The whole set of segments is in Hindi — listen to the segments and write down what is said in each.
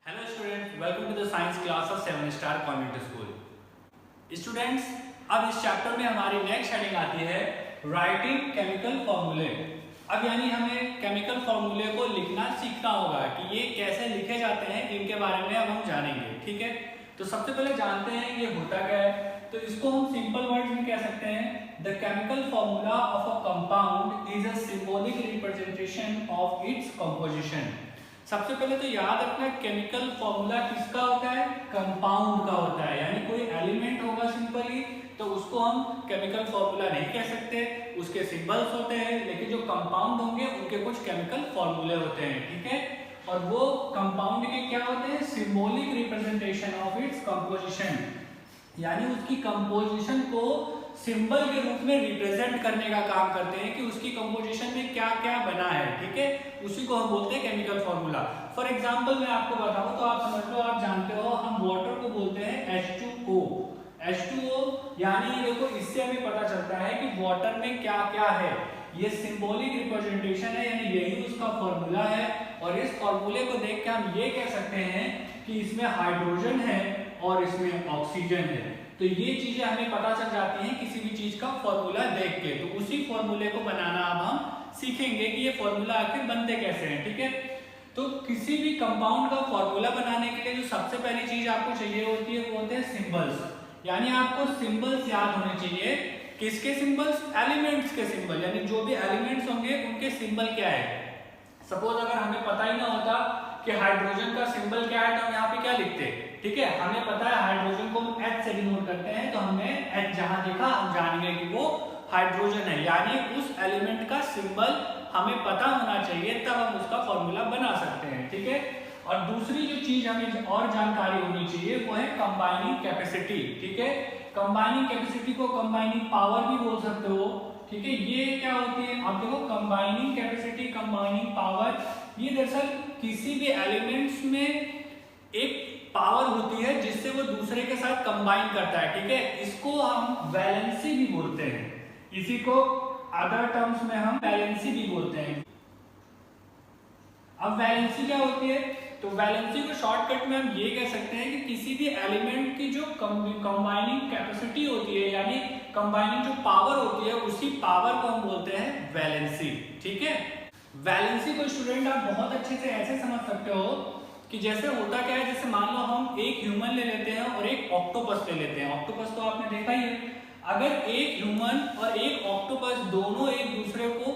Hello students, welcome to the science class of 7 Star Convent School. Students, अब इस चैप्टर में हमारी नेक्स्ट हेडिंग आती है राइटिंग केमिकल फॉर्मूले। अब यानी हमें केमिकल फॉर्मूले को लिखना सीखना होगा कि ये कैसे लिखे जाते हैं, इनके बारे में अब हम जानेंगे। ठीक है, तो सबसे पहले जानते हैं ये होता क्या है। तो इसको हम सिंपल वर्ड्स में कह सकते हैं, the chemical formula of a compound is a symbolic representation of its composition. सबसे पहले तो याद रखना, केमिकल फॉर्मूला किसका होता है? कंपाउंड का होता है। यानी कोई एलिमेंट होगा सिंपली तो उसको हम केमिकल फॉर्मूला नहीं कह सकते, उसके सिंबल्स होते हैं। लेकिन जो कंपाउंड होंगे उनके कुछ केमिकल फॉर्मूले होते हैं। ठीक है, और वो कंपाउंड के क्या होते हैं? Symbolic representation of its composition, यानी उसकी कंपोजिशन को सिंबल के रूप में रिप्रेजेंट करने का काम करते हैं कि उसकी कंपोजिशन में क्या क्या बना है। ठीक है, उसी को हम बोलते हैं केमिकल फॉर्मूला। फॉर एग्जांपल मैं आपको बताऊं तो आप समझ लो, आप जानते हो हम वाटर को बोलते हैं H2O। H2O यानी देखो, इससे हमें पता चलता है कि वाटर में क्या क्या है। ये सिंबॉलिक रिप्रेजेंटेशन है, यानी यही उसका फॉर्मूला है। और इस फॉर्मूले को देख के हम ये कह सकते हैं कि इसमें हाइड्रोजन है और इसमें ऑक्सीजन है। तो ये चीजें हमें पता चल जाती हैं किसी भी चीज का फॉर्मूला देख के। तो उसी फॉर्मूले को बनाना अब हम सीखेंगे कि ये फॉर्मूला आखिर बनते कैसे हैं। ठीक है, तो किसी भी कंपाउंड का फॉर्मूला बनाने के लिए जो सबसे पहली चीज आपको चाहिए होती है वो होते हैं सिंबल्स। यानी आपको सिंबल्स याद होने चाहिए। किसके सिंबल्स? एलिमेंट्स के सिंबल, यानी जो भी एलिमेंट्स होंगे उनके सिंबल क्या है। सपोज अगर हमें पता ही ना होता कि हाइड्रोजन का सिंबल क्या है तो हम यहाँ पे क्या लिखते? ठीक है, हमें पता है हाइड्रोजन को हम H से डिनोट करते हैं, तो हमने H जहां देखा हम जानेंगे कि वो हाइड्रोजन है। यानी उस एलिमेंट का सिंबल हमें पता होना चाहिए, तब हम उसका फॉर्मूला बना सकते हैं। ठीक है, और दूसरी जो चीज हमें और जानकारी होनी चाहिए वो है कंबाइनिंग कैपेसिटी। ठीक है, कंबाइनिंग कैपेसिटी को कंबाइनिंग पावर भी बोल सकते हो। ठीक है, ये क्या होती है? आप देखो, कंबाइनिंग कैपेसिटी, कंबाइनिंग पावर, ये दरअसल किसी भी एलिमेंट्स में एक पावर होती है जिससे वो दूसरे के साथ कंबाइन करता है। ठीक है, इसको हम वैलेंसी भी बोलते हैं। इसी को अदर टर्म्स में हम वैलेंसी भी बोलते हैं। अब वैलेंसी क्या होती है? तो वैलेंसी को शॉर्टकट में हम ये कह सकते हैं कि किसी भी एलिमेंट की जो कंबाइनिंग कैपेसिटी होती है, यानी कंबाइनिंग जो पावर होती है, उसी पावर को हम बोलते हैं वैलेंसी। ठीक है, वैलेंसी को स्टूडेंट आप बहुत अच्छे से ऐसे समझ सकते हो कि जैसे होता क्या है, जैसे मान लो हम एक ह्यूमन ले लेते हैं और एक ऑक्टोपस ले लेते हैं। ऑक्टोपस तो आपने देखा ही है। अगर एक ह्यूमन और एक ऑक्टोपस दोनों एक दूसरे को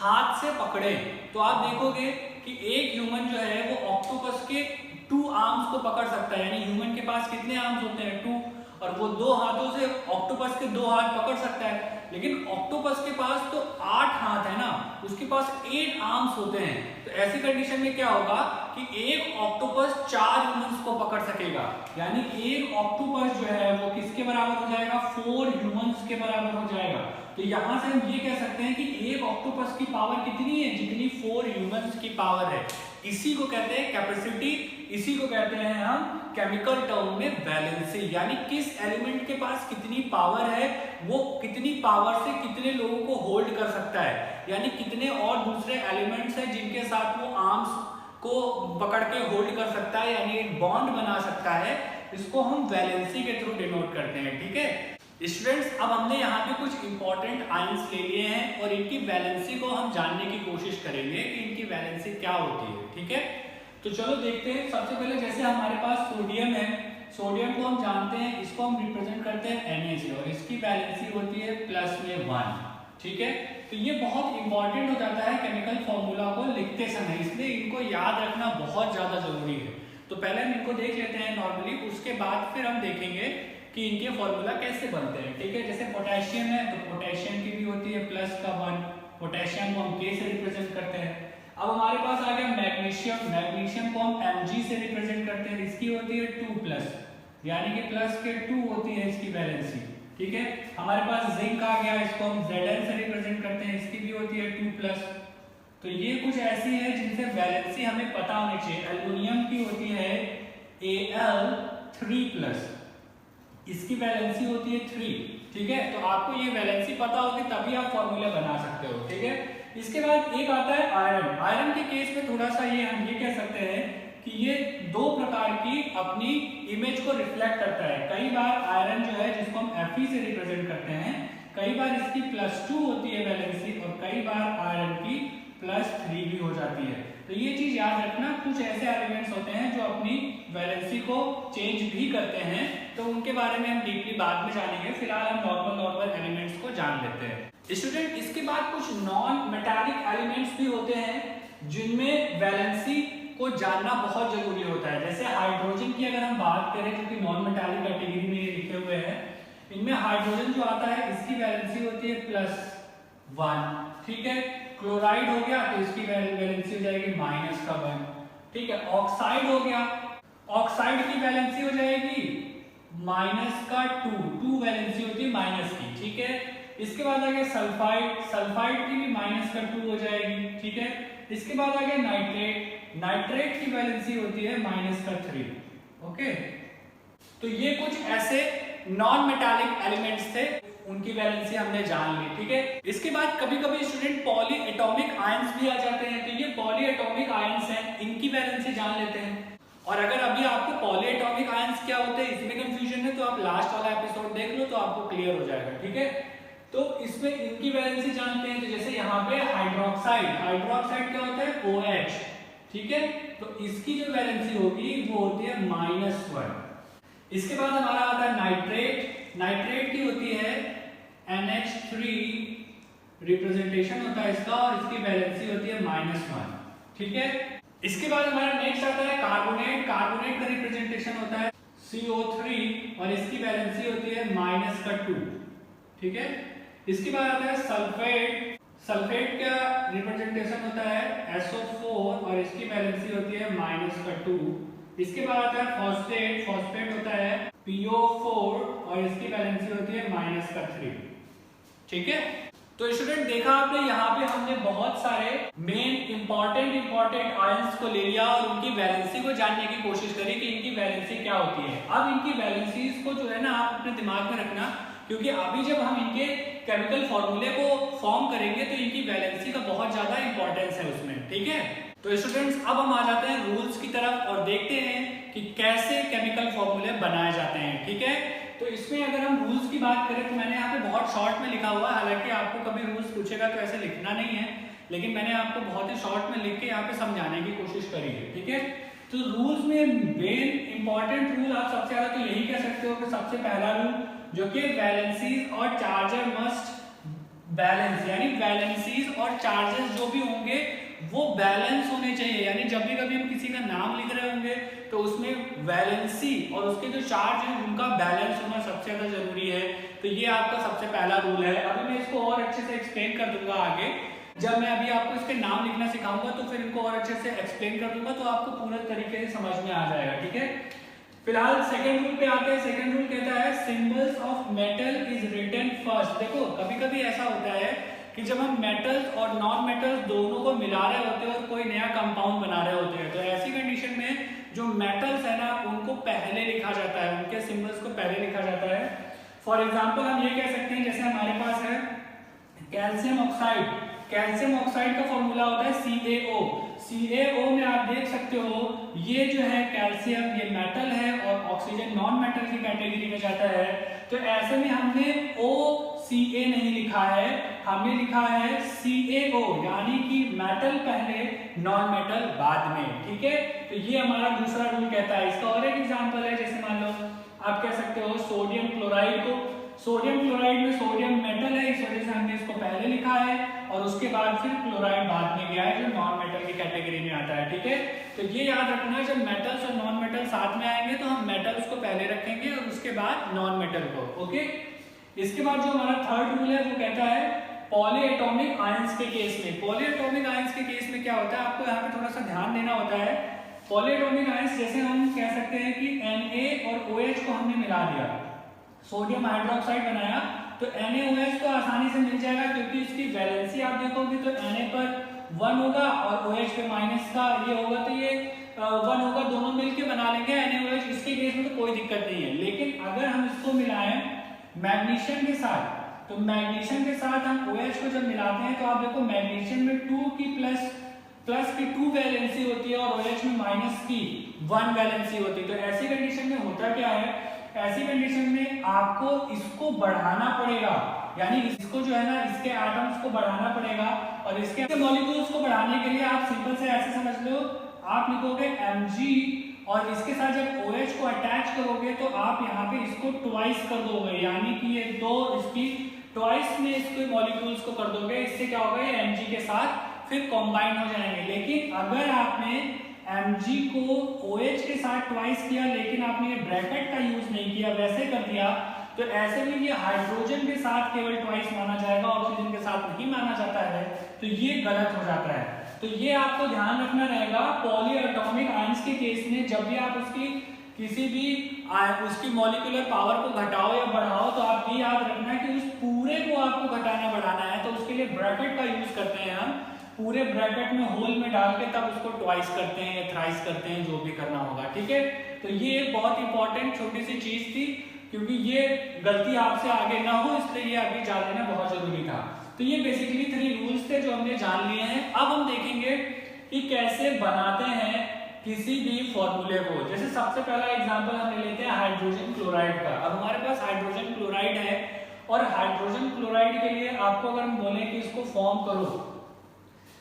हाथ से पकड़े तो आप देखोगे कि एक ह्यूमन जो है वो ऑक्टोपस के 2 आर्म्स को पकड़ सकता है। यानी ह्यूमन के पास कितने आर्म्स होते हैं? 2, और वो 2 हाथों से ऑक्टोपस के 2 हाथ पकड़ सकता है। लेकिन ऑक्टोपस के पास तो 8 हाथ है ना, उसके पास 8 आर्म्स होते हैं। तो ऐसी कंडीशन में क्या होगा कि एक ऑक्टोपस 4 ह्यूमंस को पकड़ सकेगा। यानी एक ऑक्टोपस जो है वो किसके बराबर हो जाएगा? 4 ह्यूमंस के बराबर हो जाएगा। तो यहां से हम ये कह सकते हैं कि एक ऑक्टोपस की पावर कितनी है? जितनी 4 ह्यूमंस की पावर है। इसी को कहते हैं कैपेसिटी, इसी को कहते हैं हम केमिकल टर्म में वैलेंसी। यानी किस एलिमेंट के पास कितनी पावर है, वो कितनी पावर से कितने लोगों को होल्ड कर सकता है। यानी कितने और दूसरे एलिमेंट्स हैं जिनके साथ वो आर्म्स को पकड़ के होल्ड कर सकता है, यानी एक बॉन्ड बना सकता है। इसको हम वैलेंसी के थ्रू डिनोट करते हैं। ठीक है स्टूडेंट्स, अब हमने यहाँ पे कुछ इंपॉर्टेंट आयंस ले लिए हैं और इनकी वैलेंसी को हम जानने की कोशिश करेंगे कि इनकी वैलेंसी क्या होती है। ठीक है, तो चलो देखते हैं। सबसे पहले जैसे हमारे पास सोडियम है, सोडियम को हम जानते हैं, इसको हम रिप्रेजेंट करते हैं Na से, और इसकी वैलेंसी होती है +1। ठीक है, तो ये बहुत इंपॉर्टेंट हो जाता है केमिकल फॉर्मूला को लिखते समय, इसलिए इनको याद रखना बहुत ज्यादा जरूरी है। तो पहले हम इनको देख लेते हैं नॉर्मली, उसके बाद फिर हम देखेंगे कि इनके फॉर्मूला कैसे बनते हैं। ठीक है, जैसे पोटेशियम है तो पोटेशियम की भी होती है +1, पोटेशियम को हम K से रिप्रेजेंट करते हैं। अब हमारे पास आ गया मैग्नीशियम, मैग्नीशियम को हम Mg से रिप्रेजेंट करते हैं, इसकी होती है 2+, यानी कि प्लस के 2 होती है इसकी वैलेंसी। ठीक है, हमारे पास जिंक आ गया, इसको हम Zn से रिप्रेजेंट करते हैं, इसकी भी होती है 2+। तो ये कुछ ऐसी है जिनसे वैलेंसी हमें पता होनी चाहिए। एल्युमिनियम की होती है Al3+, इसकी वैलेंसी होती है 3। ठीक है, तो आपको ये वैलेंसी पता होगी तभी आप फॉर्मूला बना सकते हो। ठीक है, इसके बाद एक आता है आयरन। आयरन के केस में थोड़ा सा ये हम ये कह सकते हैं कि ये दो प्रकार की अपनी इमेज को रिफ्लेक्ट करता है। कई बार आयरन जो है जिसको हम Fe से रिप्रेजेंट करते हैं, कई बार इसकी +2 होती है वैलेंसी और कई बार आयरन की +3 भी हो जाती है। तो ये चीज याद रखना, कुछ ऐसे एलिमेंट्स होते हैं जो अपनी वैलेंसी को चेंज भी करते हैं, तो उनके बारे में हम डीपली बाद में जानेंगे। फिलहाल हम नॉर्मल एलिमेंट्स को जान लेते हैं। स्टूडेंट, इसके बाद कुछ नॉन मेटालिक एलिमेंट्स भी होते हैं जिनमें वैलेंसी को जानना बहुत जरूरी होता है। जैसे हाइड्रोजन की अगर हम बात करें, जो कि नॉन मेटालिक कैटेगरी में ये लिखे हुए हैं, इनमें हाइड्रोजन जो आता है इसकी वैलेंसी होती है +1, ठीक है। क्लोराइड हो गया तो इसकी वैलेंसी हो जाएगी -1, ठीक है। ऑक्साइड हो गया, ऑक्साइड की वैलेंसी हो जाएगी -2 वैलेंसी होती है माइनस की, ठीक है। इसके बाद आ गया सल्फाइड, सल्फाइड की भी -2 हो जाएगी, ठीक है। इसके बाद आ गया नाइट्रेट, नाइट्रेट की वैलेंसी होती है -3, ओके। तो ये कुछ ऐसे नॉन मेटालिक एलिमेंट्स थे, उनकी वैलेंसी हमने जान ली, ठीक है। इसके बाद कभी कभी स्टूडेंट पॉली एटॉमिक आयंस भी आ जाते हैं, तो ये पॉली एटॉमिक आयंस हैं, इनकी वैलेंसी जान लेते हैं। और अगर अभी आपको पॉली एटॉमिक आयंस क्या होते हैं इसमें कंफ्यूजन है, तो आप लास्ट वाला एपिसोड देख लो तो आपको क्लियर हो जाएगा, ठीक है। तो इसमें इनकी वैलेंसी जानते हैं। तो जैसे यहाँ पे हाइड्रोक्साइड, हाइड्रोक्साइड क्या होता है OH, ठीक है। तो इसकी जो वैलेंसी होगी वो होती है -1। इसके बाद हमारा आता है नाइट्रेट, नाइट्रेट की होती है NH3 रिप्रेजेंटेशन होता है इसका और इसकी वैलेंसी होती है -1, ठीक है। इसके बाद हमारा नेक्स्ट आता है कार्बोनेट, कार्बोनेट का रिप्रेजेंटेशन होता है CO3 और इसकी वैलेंसी होती है -2, ठीक है। इसके बाद आता है सल्फेट, सल्फेट का रिप्रेजेंटेशन होता है SO4 और इसकी वैलेंसी होती है -2। इसके बाद आता है फॉस्फेट, फॉस्फेट होता है PO4 और इसकी वैलेंसी होती है -3, ठीक है। तो स्टूडेंट देखा आपने, यहाँ पे हमने बहुत सारे मेन इंपॉर्टेंट आयंस को ले लिया और उनकी वैलेंसी को जानने की कोशिश करी कि इनकी वैलेंसी क्या होती है। अब इनकी वैलेंसीज को जो है ना आप अपने दिमाग में रखना, क्योंकि अभी जब हम इनके केमिकल फॉर्मूले को फॉर्म करेंगे तो इनकी वैलेंसी का बहुत ज्यादा इंपॉर्टेंस है उसमें, ठीक है। तो स्टूडेंट्स अब हम आ जाते हैं रूल्स की तरफ और देखते हैं कि कैसे केमिकल फॉर्मूले बनाए जाते हैं, ठीक है। तो इसमें अगर हम रूल्स की बात करें तो मैंने यहाँ पे बहुत शॉर्ट में लिखा हुआ है, हालांकि आपको कभी रूल्स पूछेगा तो ऐसे लिखना नहीं है, लेकिन मैंने आपको बहुत ही शॉर्ट में लिख के यहाँ पे समझाने की कोशिश करी है, ठीक है। तो रूल्स में मेन इंपॉर्टेंट रूल आप सबसे ज्यादा तो यही कह सकते हो कि सबसे पहला रूल जो कि वैलेंसीज और चार्जर मस्ट बैलेंस, यानी वैलेंसीज और चार्जेस जो भी होंगे वो बैलेंस होने चाहिए। यानी जब भी कभी हम किसी का नाम लिख रहे होंगे तो उसमें वैलेंसी और उसके जो चार्ज है उनका बैलेंस होना सबसे ज्यादा जरूरी है। तो ये आपका सबसे पहला रूल है। अभी मैं इसको और अच्छे से एक्सप्लेन कर दूंगा आगे, जब मैं अभी आपको इसके नाम लिखना सिखाऊंगा तो फिर इनको और अच्छे से एक्सप्लेन कर दूंगा तो आपको पूरे तरीके से समझ में आ जाएगा, ठीक है। फिलहाल सेकंड रूल पे आते हैं। सेकंड रूल कहता है symbols of metal is written first. देखो कभी कभी ऐसा होता है कि जब हम मेटल्स और नॉन मेटल्स दोनों को मिला रहे होते हैं और कोई नया कंपाउंड बना रहे होते हैं, तो ऐसी कंडीशन में जो मेटल्स है ना उनको पहले लिखा जाता है, उनके सिंबल्स को पहले लिखा जाता है। फॉर एग्जाम्पल हम ये कह सकते हैं, जैसे हमारे पास है कैल्शियम ऑक्साइड, कैल्शियम ऑक्साइड का फॉर्मूला होता है CaO। CaO में आप देख सकते हो ये जो है कैल्शियम ये मेटल है और ऑक्सीजन नॉन मेटल की कैटेगरी में जाता है। तो ऐसे में हमने OCa नहीं लिखा है, हमने लिखा है CaO, यानी कि मेटल पहले नॉन मेटल बाद में, ठीक है। तो ये हमारा दूसरा रूल कहता है। इसका और एक एग्जांपल है, जैसे मान लो आप कह सकते हो सोडियम क्लोराइड को, सोडियम क्लोराइड में सोडियम मेटल है, इस वजह से हमने इसको पहले लिखा है और उसके बाद फिर क्लोराइड बाद में गया है जो नॉन मेटल की कैटेगरी में आता है, ठीक है। तो ये याद रखना, जब मेटल्स और नॉन मेटल साथ में आएंगे तो हम मेटल्स को पहले रखेंगे और उसके बाद नॉन मेटल को, ओके। इसके बाद जो हमारा थर्ड रूल है वो कहता है पॉलीएटॉमिक आयंस के केस में, पॉलीएटॉमिक आयंस के केस में क्या होता है आपको यहाँ पे थोड़ा सा ध्यान देना होता है। पॉलीएटॉमिक आयंस जैसे हम कह सकते हैं कि Na और OH को हमने मिला दिया, सोडियम हाइड्रोक्साइड बनाया, तो NaOH तो आसानी से मिल जाएगा क्योंकि इसकी वैलेंसी आप देखोगे तो Na पर 1 होगा और OH पे माइनस का ये होगा, तो ये 1 होगा, दोनों मिलके बना लेंगे NaOH। इसके केस में तो कोई दिक्कत नहीं है। लेकिन अगर हम इसको मिलाएं मैग्नीशियम के साथ, तो मैग्नीशियम के साथ हम OH को जब मिलाते हैं तो आप देखो मैग्नीशियम में 2 की प्लस की 2 वैलेंसी होती है और OH में माइनस की 1 वैलेंसी होती है। तो ऐसी कंडीशन में होता क्या है, ऐसी कंडीशन में आपको इसको बढ़ाना पड़ेगा, यानी इसको जो है ना, इसके एटम्स को बढ़ाना पड़ेगा, और इसके मॉलिक्यूल्स को बढ़ाने के लिए आप सिंपल से ऐसे समझ लो, आप लिखोगे Mg और इसके साथ जब OH को अटैच करोगे तो आप यहाँ पे इसको ट्वाइस कर दोगे, यानी कि ये दो इसकी ट्वाइस में इसके मॉलिक्यूल्स को कर दोगे। इससे क्या होगा, ये Mg के साथ फिर कॉम्बाइन हो जाएंगे। लेकिन अगर आपने Mg को OH के साथ ट्वाइस किया लेकिन आपने ये ब्रैकेट का यूज नहीं किया, वैसे कर दिया, तो ऐसे में ये हाइड्रोजन के साथ केवल ट्वाइस माना जाएगा, ऑक्सीजन के साथ नहीं माना जाता है, तो ये गलत हो जाता है। तो ये आपको ध्यान रखना रहेगा पॉली एटॉमिक आयंस के केस में, जब भी आप उसकी किसी भी उसकी मॉलिक्यूलर पावर को घटाओ या बढ़ाओ, तो आप ये याद रखना कि उस पूरे को आपको घटाना बढ़ाना है, तो उसके लिए ब्रैकेट का यूज करते हैं हम, पूरे ब्रैकेट में होल में डाल के तब उसको ट्वाइस करते हैं या थ्राइस करते हैं, जो भी करना होगा, ठीक है। तो ये एक बहुत इंपॉर्टेंट छोटी सी चीज थी, क्योंकि ये गलती आपसे आगे ना हो, इसलिए ये अभी जान लेना बहुत जरूरी था। तो ये बेसिकली 3 रूल्स थे जो हमने जान लिए हैं। अब हम देखेंगे कि कैसे बनाते हैं किसी भी फॉर्मूले को। जैसे सबसे पहला एग्जांपल हम लेते हैं हाइड्रोजन क्लोराइड का। अब हमारे पास हाइड्रोजन क्लोराइड है, और हाइड्रोजन क्लोराइड के लिए आपको अगर हम बोले कि इसको फॉर्म करो,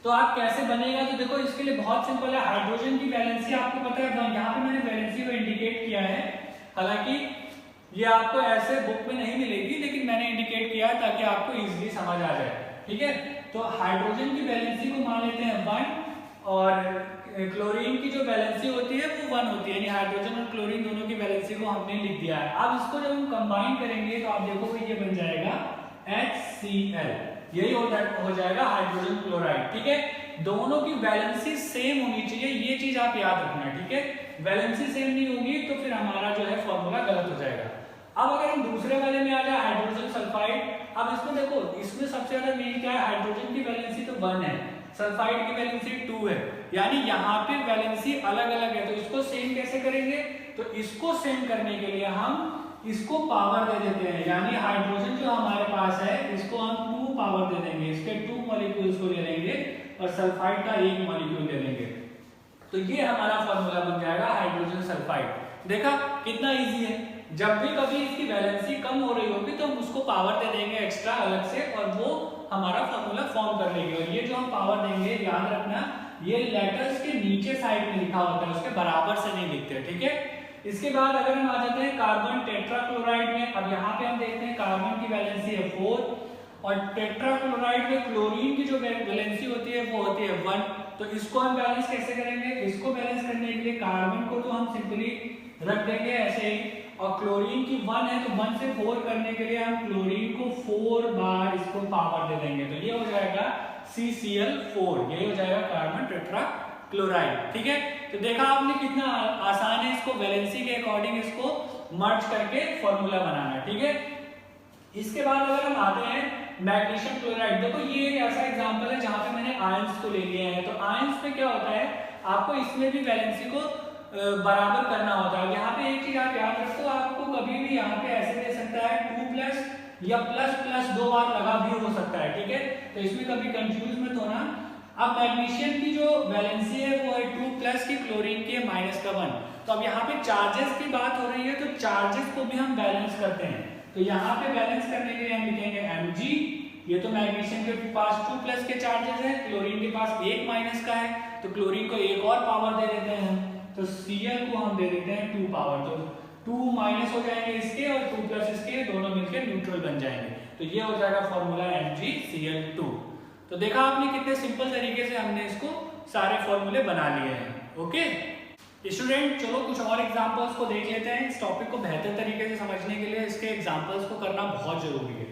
तो आप कैसे बनेगा, तो देखो इसके लिए बहुत सिंपल है। हाइड्रोजन की वैलेंसी आपको पता है, यहाँ पे मैंने वैलेंसी को इंडिकेट किया है, हालांकि ये आपको ऐसे बुक में नहीं मिलेगी, लेकिन मैंने इंडिकेट किया है ताकि आपको इजीली समझ आ जाए, ठीक है। तो हाइड्रोजन की वैलेंसी को मान लेते हैं 1, और क्लोरीन की जो वैलेंसी होती है वो 1 होती है, यानी हाइड्रोजन और क्लोरीन दोनों की वैलेंसी को हमने लिख दिया है। अब इसको जब हम कंबाइन करेंगे तो आप देखोगे ये बन जाएगा HCl, यही हो जाएगा हाइड्रोजन क्लोराइड, ठीक है। दोनों की वैलेंसी सेम होनी चाहिए, ये चीज आप याद रखना, ठीक है। वैलेंसी सेम नहीं होगी तो फिर हमारा जो है फॉर्मूला गलत हो जाएगा। अब अगर हम दूसरे वाले में आ जाए हाइड्रोजन सल्फाइड, अब इसमें देखो, इसमें सबसे ज्यादा मेन क्या है, हाइड्रोजन की वैलेंसी तो 1 है, सल्फाइड की वैलेंसी 2 है, यानी यहाँ पे वैलेंसी अलग अलग है। तो इसको सेम कैसे करेंगे, तो इसको सेम करने के लिए हम इसको पावर दे देते हैं, यानी हाइड्रोजन जो हमारे पास है इसको हम 2 पावर दे देंगे, इसके 2 मॉलिक्यूल्स को ले लेंगे और सल्फाइड का 1 मॉलिक्यूल दे देंगे, तो ये हमारा फॉर्मूला बन जाएगा हाइड्रोजन सल्फाइड। देखा कितना इजी है, जब भी कभी इसकी वैलेंसी कम हो रही होगी तो हम उसको पावर दे देंगे एक्स्ट्रा अलग से, और वो हमारा फॉर्मूला फॉर्म कर लेंगे। और ये जो हम पावर देंगे, याद रखना, ये लेटर्स के नीचे साइड में लिखा होता है, उसके बराबर से नहीं लिखते, ठीक है। इसके बाद अगर हम आ जाते हैं कार्बन टेट्राक्लोराइड में, अब यहाँ पे हम देखते हैं कार्बन की वैलेंसी है 4, और टेट्राक्लोराइड में क्लोरीन की जो वैलेंसी होती है वो होती है 1। तो इसको हम बैलेंस कैसे करेंगे, इसको बैलेंस करने के लिए कार्बन को तो हम सिंपली रख देंगे ऐसे ही, और क्लोरीन की 1 है तो 1 से 4 करने के लिए हम क्लोरीन को 4 बार इसको पावर दे देंगे, तो ये हो जाएगा CCl4, ये हो जाएगा कार्बन टेट्राक्लोराइड, ठीक है। तो देखा आपने कितना आसान है इसको वैलेंसी के अकॉर्डिंग इसको मर्ज करके फॉर्मूला बनाना, ठीक है। इसके बाद अगर हम आते हैं मैग्नीशियम क्लोराइड, देखो ये एक ऐसा एग्जांपल है जहां पे मैंने आयंस को ले लिए हैं। तो आयंस में क्या होता है, आपको इसमें भी वैलेंसी को बराबर करना होता है। यहाँ पे एक चीज आप याद रखो, आपको कभी भी यहाँ पे ऐसे दे सकता है 2+ या प्लस 2 बार लगा भी हो सकता है, ठीक है। तो इसमें कभी कंफ्यूज मत होना। अब मैग्नीशियम की जो वैलेंसी है वो है 2+ की, क्लोरीन की है -1। तो अब यहाँ पे चार्जेस की बात हो रही है, तो चार्जेस को भी हम बैलेंस करते हैं। तो यहाँ पे बैलेंस करने के लिए हम लिखेंगे Mg, ये तो मैग्नीशियम के पास 2+ के चार्जेस है, क्लोरीन के पास 1- का है, तो क्लोरीन को एक और पावर दे देते हैं, तो Cl को हम दे देते हैं 2 पावर, तो 2- हो जाएंगे इसके और 2+ इसके, दोनों मिलकर न्यूट्रल बन जाएंगे, तो ये हो जाएगा फॉर्मूला MgCl2। तो देखा आपने कितने सिंपल तरीके से हमने इसको सारे फॉर्मूले बना लिए हैं, ओके स्टूडेंट। चलो कुछ और एग्जांपल्स को देख लेते हैं। इस टॉपिक को बेहतर तरीके से समझने के लिए इसके एग्जांपल्स को करना बहुत जरूरी है,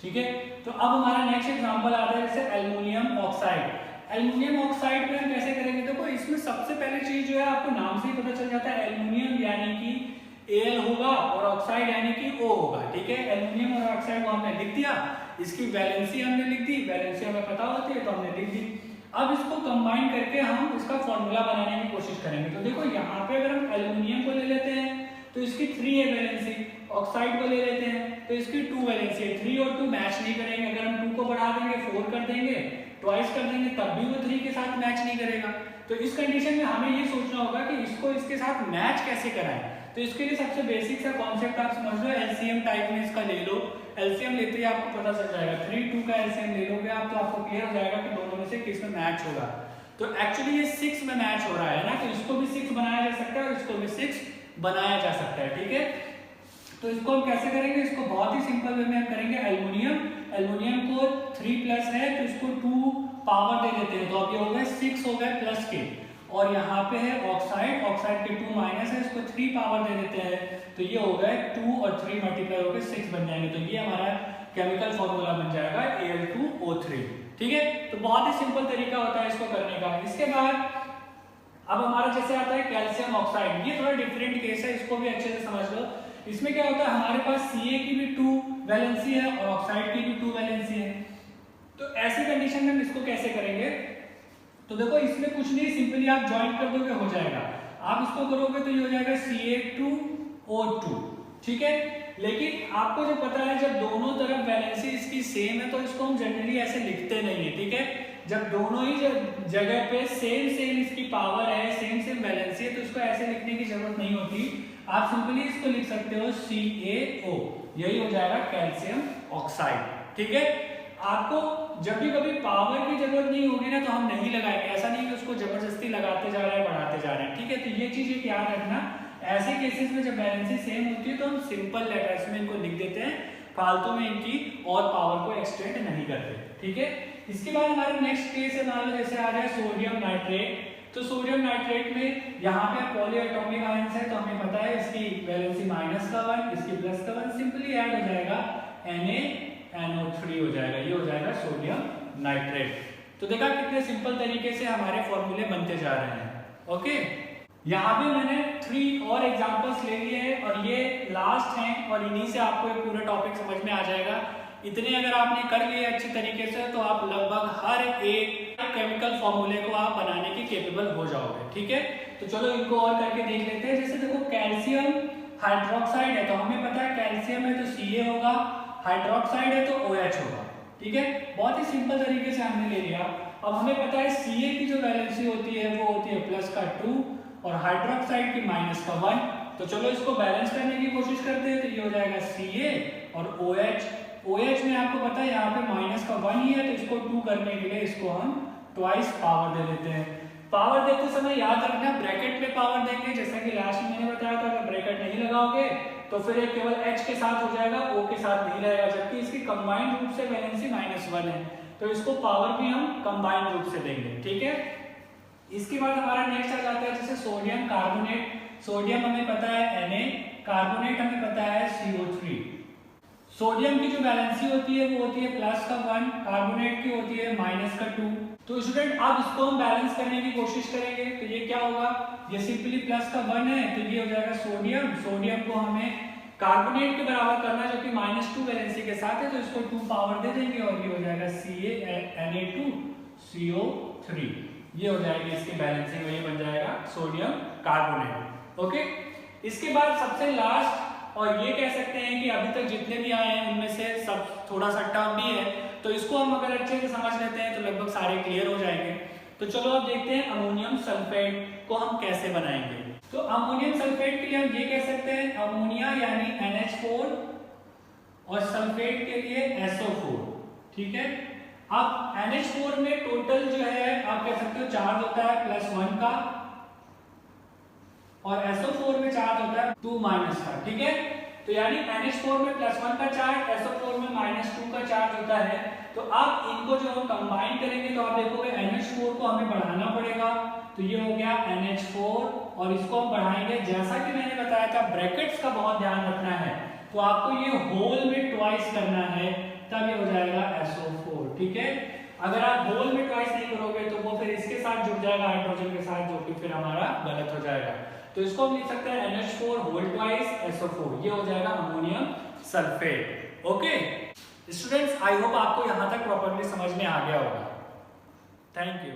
ठीक है। तो अब हमारा नेक्स्ट एग्जांपल आता है जैसे एल्युमिनियम ऑक्साइड। एल्युमिनियम ऑक्साइड में हम कैसे करेंगे, देखो इसमें सबसे पहले चीज जो है आपको नाम से ही पता चल जाता है, एल्युमिनियम यानी कि Al होगा और ऑक्साइड यानी कि O होगा, ठीक है। एल्युमिनियम और ऑक्साइड को हमने लिख दिया, इसकी वैलेंसी हमने लिख दी, वैलेंसी हमें पता होती है तो हमने लिख दी। अब इसको कंबाइन करके हम इसका फॉर्मूला बनाने की कोशिश करेंगे। तो देखो यहाँ पे अगर हम एल्युमिनियम को ले लेते हैं तो इसकी 3 है वैलेंसी, ऑक्साइड को ले लेते हैं तो इसकी 2 वैलेंसी है, 3 और 2 मैच नहीं करेंगे, अगर हम 2 को बढ़ा देंगे 4 कर देंगे ट्वाइस कर देंगे तब भी वो 3 के साथ मैच नहीं करेगा। तो इस कंडीशन में हमें ये सोचना होगा कि इसको इसके साथ मैच कैसे कराएं। तो इसके लिए सबसे बेसिक सा कॉन्सेप्ट आप समझ लो, एलसीएम टाइप में इसका ले लो। एलसीएम लेते ही आपको पता चल जाएगा, 3 2 का एलसीएम ले लोगे आप तो आपको क्लियर हो जाएगा कि दोनों में से किस में मैच होगा। तो एक्चुअली ये 6 में मैच हो रहा है ना, तो इसको भी 6 बनाया जा सकता है और इसको भी 6 बनाया जा सकता है, ठीक है। तो इसको हम कैसे करेंगे, इसको बहुत ही सिंपल वे में हम करेंगे। एल्युमिनियम को 3 प्लस है तो इसको 2 पावर दे देते हैं, तो अब ये हो गए 6 हो गए प्लस के, और यहाँ पे है ऑक्साइड के 2 माइनस है, इसको 3 पावर दे देते हैं, तो ये हो गए 2 और 3 मल्टीप्लाई होकर 6 बन जाएंगे। तो ये हमारा केमिकल फॉर्मूला बन जाएगा Al2O3, ठीक है। तो बहुत ही सिंपल तरीका होता है इसको करने का। इसके बाद अब हमारा जैसे आता है कैल्शियम ऑक्साइड, ये थोड़ा डिफरेंट केस है, इसको भी अच्छे से समझ लो। इसमें क्या होता है, हमारे पास Ca की भी 2 वैलेंसी है और ऑक्साइड की भी 2 वैलेंसी है। तो ऐसी कंडीशन में हम इसको कैसे करेंगे, तो देखो इसमें कुछ नहीं, सिंपली आप ज्वाइन कर दोगे हो जाएगा। आप इसको करोगे तो ये हो जाएगा Ca2O2, ठीक है। लेकिन आपको जो पता है जब दोनों तरफ वैलेंसी इसकी सेम है तो इसको हम जनरली ऐसे लिखते नहीं है, ठीक है। जब दोनों ही जगह पे सेम इसकी पावर है, सेम वैलेंसी है, तो इसको ऐसे लिखने की जरूरत नहीं होती। आप सिंपली इसको लिख सकते हो CaO, यही हो जाएगा कैल्शियम ऑक्साइड, ठीक है। आपको जब भी कभी पावर की जरूरत नहीं होगी ना तो हम नहीं लगाएंगे, ऐसा नहीं कि उसको जबरदस्ती लगाते जा रहे हैं बढ़ाते जा रहे हैं, ठीक है। तो ये चीज एक याद रखना, ऐसे केसेस में जब वैलेंसी सेम होती है तो हम सिंपल लेटर्स में इनको लिख देते हैं, फालतू में इनकी और पावर को एक्सटेंड नहीं करते, ठीक है। इसके बाद हमारा नेक्स्ट केस है, मान लो जैसे आ जाए सोडियम नाइट्रेट। तो सोडियम नाइट्रेट में यहाँ पे पॉलीएटॉमिक आयंस है, तो हमें पता है इसकी वैलेंसी -1, इसकी +1, सिंपली ऐड हो जाएगा NaNO3 हो जाएगा, ये हो जाएगा सोडियम नाइट्रेट। तो देखा कितने सिंपल तरीके से हमारे फॉर्मूले बनते जा रहे हैं, ओके। यहाँ पे मैंने 3 और एग्जांपल्स ले लिए हैं और ये लास्ट हैं और इन्हीं से आपको ये पूरा टॉपिक समझ में आ जाएगा। इतने अगर आपने कर लिए अच्छे तरीके से तो आप लगभग हर एक केमिकल फॉर्मूले को आप बनाने के केपेबल हो जाओगे, ठीक है। तो चलो इनको और करके देख लेते हैं। जैसे देखो कैल्शियम हाइड्रोक्साइड है तो हमें पता है कैल्शियम है तो Ca होगा, हाइड्रोक्साइड है तो OH होगा, ठीक है। बहुत ही सिंपल तरीके से हमने ले लिया। अब हमें पता है Ca की जो वैलेंसी होती है वो होती है +2 और हाइड्रोक्साइड की -1। तो चलो इसको बैलेंस करने की कोशिश करते हैं, तो ये हो जाएगा Ca और OH में आपको पता है यहाँ पे -1 ही है, तो इसको 2 करने के लिए इसको हम ट्वाइस पावर दे देते हैं। पावर देते समय याद रखना ब्रैकेट में पावर देंगे, जैसा कि लास्ट में मैंने बताया था, अगर ब्रैकेट नहीं लगाओगे तो फिर ये केवल H के साथ हो जाएगा, O के साथ नहीं रहेगा, जबकि इसकी कंबाइंड रूप से वैलेंसी -1 है, तो इसको पावर भी हम कंबाइंड रूप से देंगे, ठीक है। इसके बाद हमारा नेक्स्ट आ जाता है जैसे सोडियम कार्बोनेट। सोडियम हमें पता है Na, कार्बोनेट हमें पता है CO3। सोडियम की जो वैलेंसी होती है वो होती है +1, कार्बोनेट की होती है -2। तो स्टूडेंट अब इसको हम बैलेंस करने की कोशिश करेंगे, तो ये क्या होगा, ये सिंपली +1 है तो ये हो जाएगा सोडियम को हमें कार्बोनेट के बराबर करना है जो कि -2 वैलेंसी के साथ है, तो इसको 2 पावर दे देंगे और ये हो जाएगा Na2CO3, ये हो जाएगी इसकी बैलेंसिंग, ये बन जाएगा सोडियम कार्बोनेट, ओके। इसके बाद सबसे लास्ट, और ये कह सकते हैं कि अभी तक जितने भी आए हैं उनमें से सब थोड़ा सा टफ भी है, तो इसको हम अगर अच्छे से समझ लेते हैं तो लगभग सारे क्लियर हो जाएंगे। तो चलो अब देखते हैं अमोनियम सल्फेट को हम कैसे बनाएंगे। तो अमोनियम सल्फेट के लिए हम ये कह सकते हैं अमोनिया यानी NH4 और सल्फेट के लिए SO4, ठीक है। अब NH4 में टोटल जो है आप कह सकते हो चार्ज होता है +1 का और SO4 में चार्ज होता है 2 का, ठीक है। तो यानी NH4 में +1 का चार्ज, SO4 में -2 का चार्ज होता है। तो अब इनको जो हम कंबाइन करेंगे तो आप देखोगे NH4 को हमें बढ़ाना पड़ेगा, तो ये हो गया NH4 और इसको हम बढ़ाएंगे, जैसा कि मैंने बताया था ब्रैकेट्स का बहुत ध्यान रखना है, तो आपको ये होल में ट्वाइस करना है, तब ये हो जाएगा SO4, ठीक है। अगर आप होल में ट्वाइस नहीं करोगे तो वो फिर इसके साथ जुड़ जाएगा हाइड्रोजन के साथ, जो कि फिर हमारा गलत हो जाएगा। तो इसको हम लिख सकते हैं NH4 होल ट्वाइस SO4, ये हो जाएगा ammonium sulphate, okay. Students I hope आपको यहां तक प्रॉपर्ली समझ में आ गया होगा। Thank you.